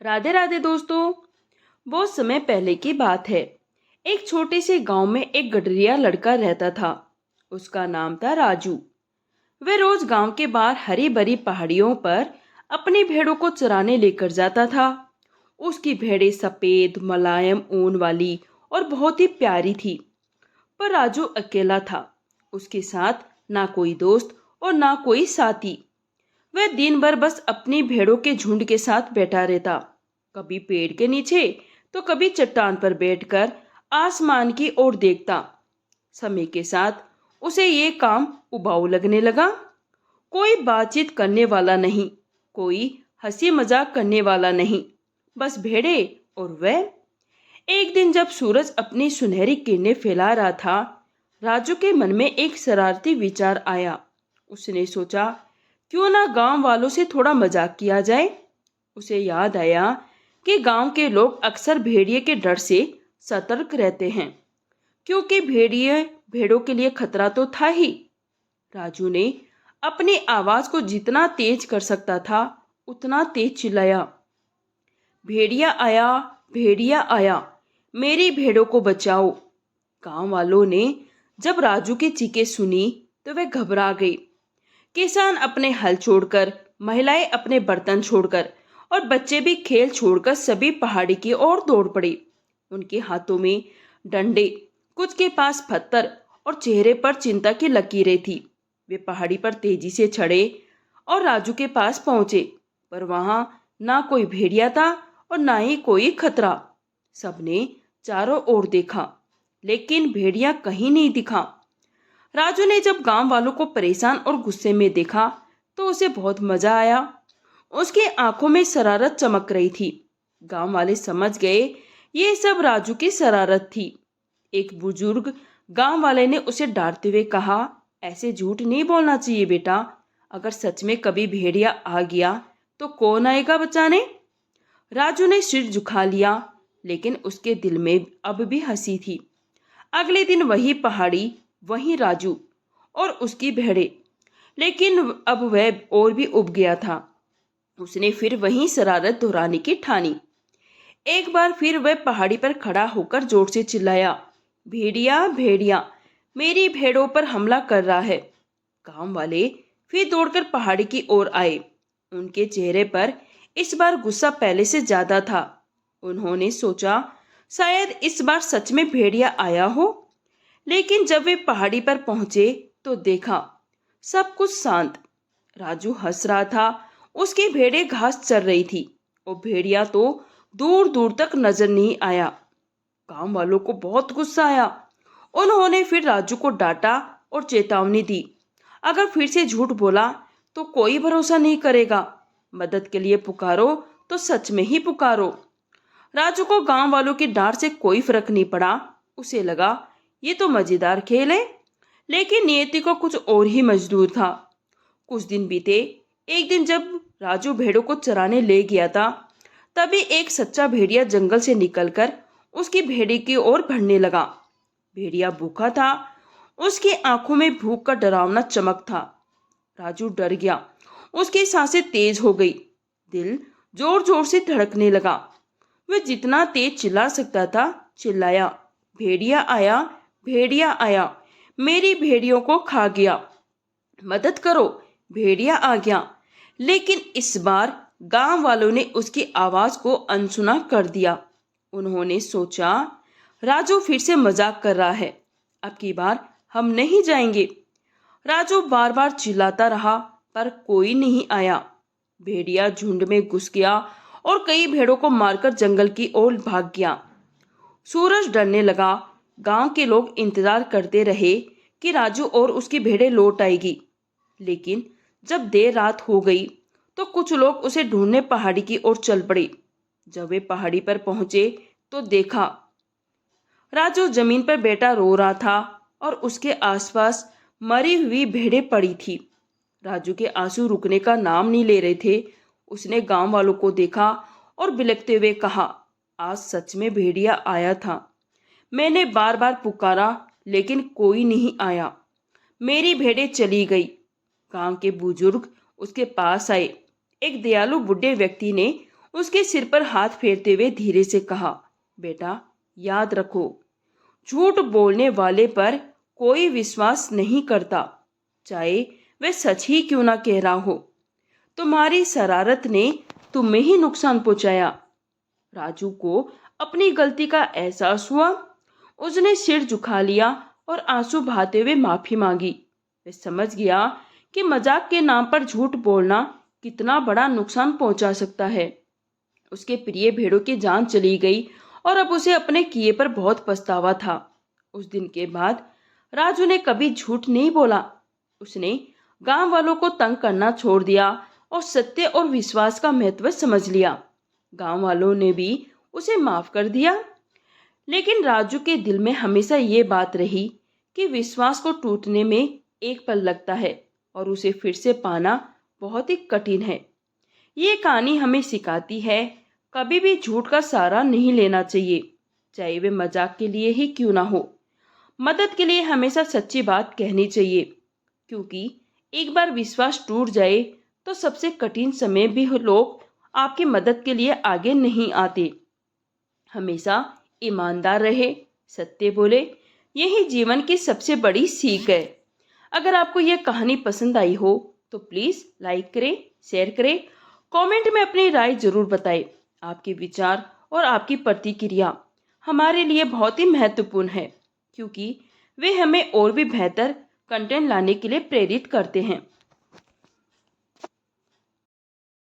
राधे राधे दोस्तों। बहुत समय पहले की बात है। एक छोटे से गांव में एक गडरिया लड़का रहता था। उसका नाम था राजू। वह रोज गांव के बाहर हरी भरी पहाड़ियों पर अपनी भेड़ों को चराने लेकर जाता था। उसकी भेड़ें सफेद मुलायम ऊन वाली और बहुत ही प्यारी थी। पर राजू अकेला था। उसके साथ ना कोई दोस्त और ना कोई साथी। वह दिन भर बस अपनी भेड़ों के झुंड के साथ बैठा रहता, कभी पेड़ के नीचे तो कभी चट्टान पर बैठकर आसमान की ओर देखता। समय के साथ उसे ये काम उबाऊ लगने लगा। कोई बातचीत करने वाला नहीं, कोई हंसी मजाक करने वाला नहीं, बस भेड़े और वह। एक दिन जब सूरज अपनी सुनहरी किरणें फैला रहा था, राजू के मन में एक शरारती विचार आया। उसने सोचा, क्यों ना गांव वालों से थोड़ा मजाक किया जाए। उसे याद आया कि गांव के लोग अक्सर भेड़िए के डर से सतर्क रहते हैं, क्योंकि भेड़िए भेड़ों के लिए खतरा तो था ही। राजू ने अपनी आवाज को जितना तेज कर सकता था उतना तेज चिल्लाया, भेड़िया आया, मेरी भेड़ों को बचाओ। गांव वालों ने जब राजू की चीखें सुनी तो वे घबरा गए। किसान अपने हल छोड़कर, महिलाएं अपने बर्तन छोड़कर और बच्चे भी खेल छोड़कर सभी पहाड़ी की ओर दौड़ पड़े। उनके हाथों में डंडे, कुछ के पास पत्थर और चेहरे पर चिंता की लकीरें थी। वे पहाड़ी पर तेजी से चढ़े और राजू के पास पहुंचे, पर वहां ना कोई भेड़िया था और ना ही कोई खतरा। सबने चारों ओर देखा, लेकिन भेड़िया कहीं नहीं दिखा। राजू ने जब गांव वालों को परेशान और गुस्से में देखा तो उसे बहुत मजा आया। उसकी आंखों में शरारत चमक रही थी। गांव वाले समझ गए ये सब राजू की शरारत थी। एक बुजुर्ग गांव वाले ने उसे डांटते हुए कहा, ऐसे झूठ नहीं बोलना चाहिए बेटा। अगर सच में कभी भेड़िया आ गया तो कौन आएगा बचाने। राजू ने सिर झुका लिया, लेकिन उसके दिल में अब भी हंसी थी। अगले दिन वही पहाड़ी, वही राजू और उसकी भेड़ें। लेकिन अब वह और भी उब गया था। उसने फिर वही शरारत दोहराने की ठानी। एक बार फिर वह पहाड़ी पर खड़ा होकर जोर से चिल्लाया, भेड़िया मेरी भेड़ों पर हमला कर रहा है। गांव वाले फिर दौड़कर पहाड़ी की ओर आए। उनके चेहरे पर इस बार गुस्सा पहले से ज्यादा था। उन्होंने सोचा, शायद इस बार सच में भेड़िया आया हो। लेकिन जब वे पहाड़ी पर पहुंचे तो देखा सब कुछ शांत। राजू हंस रहा था, उसकी भेड़ें घास चर रही थी और भेड़िया तो दूर दूर तक नजर नहीं आया। गांव वालों को बहुत गुस्सा आया। उन्होंने फिर राजू को डांटा और चेतावनी दी, अगर फिर से झूठ बोला तो कोई भरोसा नहीं करेगा। मदद के लिए पुकारो तो सच में ही पुकारो। राजू को गांव वालों की डांट से कोई फर्क नहीं पड़ा। उसे लगा ये तो मजेदार खेल है, लेकिन नियति को कुछ और ही मंजूर था। कुछ दिन बीते। एक दिन जब राजू भेड़ों को चराने ले गया था, तभी एक सच्चा भेड़िया जंगल से निकलकर उसकी भेड़ी की ओर बढ़ने लगा। भेड़िया भूखा था, उसकी आंखों में भूख का डरावना चमक था। राजू डर गया, उसकी सांसें तेज हो गई, दिल जोर जोर से धड़कने लगा। वह जितना तेज चिल्ला सकता था चिल्लाया, भेड़िया आया, मेरी भेड़ियों को खा गया, मदद करो, भेड़िया आ गया। लेकिन इस बार गांव वालों ने उसकी आवाज को अनसुना कर दिया। उन्होंने सोचा, राजू फिर से मजाक कर रहा है, अब की बार हम नहीं जाएंगे। राजू बार बार चिल्लाता रहा, पर कोई नहीं आया। भेड़िया झुंड में घुस गया और कई भेड़ों को मारकर जंगल की ओर भाग गया। सूरज ढलने लगा। गांव के लोग इंतजार करते रहे कि राजू और उसकी भेड़ें लौट आएगी। लेकिन जब देर रात हो गई तो कुछ लोग उसे ढूंढने पहाड़ी की ओर चल पड़े। जब वे पहाड़ी पर पहुंचे तो देखा राजू जमीन पर बैठा रो रहा था और उसके आसपास मरी हुई भेड़ें पड़ी थी। राजू के आंसू रुकने का नाम नहीं ले रहे थे। उसने गांव वालों को देखा और बिलखते हुए कहा, आज सच में भेड़िया आया था। मैंने बार बार पुकारा लेकिन कोई नहीं आया। मेरी भेड़ें चली गई। गांव के बुजुर्ग उसके पास आए। एक दयालु बुढ़े व्यक्ति ने उसके सिर पर हाथ फेरते हुए धीरे से कहा, बेटा याद रखो, झूठ बोलने वाले पर कोई विश्वास नहीं करता, चाहे वह सच ही क्यों ना कह रहा हो। तुम्हारी शरारत ने तुम्हें ही नुकसान पहुंचाया। राजू को अपनी गलती का एहसास हुआ। उसने सिर झुका लिया और आंसू बहाते हुए माफी मांगी। वह समझ गया कि मजाक के नाम पर झूठ बोलना कितना बड़ा नुकसान पहुंचा सकता है। उसके प्रिय भेड़ों की जान चली गई और अब उसे अपने किए पर बहुत पछतावा था। उस दिन के बाद राजू ने कभी झूठ नहीं बोला। उसने गांव वालों को तंग करना छोड़ दिया और सत्य और विश्वास का महत्व समझ लिया। गांव वालों ने भी उसे माफ कर दिया। लेकिन राजू के दिल में हमेशा ये बात रही कि विश्वास को टूटने में एक पल लगता है और उसे फिर से पाना बहुत ही कठिन है। ये कहानी हमें सिखाती है, कभी भी झूठ का सहारा नहीं लेना चाहिए, चाहे वे मजाक के लिए ही क्यों ना हो। मदद के लिए हमेशा सच्ची बात कहनी चाहिए, क्योंकि एक बार विश्वास टूट जाए तो सबसे कठिन समय भी लोग आपकी मदद के लिए आगे नहीं आते। हमेशा ईमानदार रहे, सत्य बोले, यही जीवन की सबसे बड़ी सीख है। अगर आपको यह कहानी पसंद आई हो तो प्लीज़ लाइक करें, शेयर करें, कमेंट में अपनी राय जरूर बताएं। आपके विचार और आपकी प्रतिक्रिया हमारे लिए बहुत ही महत्वपूर्ण है, क्योंकि वे हमें और भी बेहतर कंटेंट लाने के लिए प्रेरित करते हैं।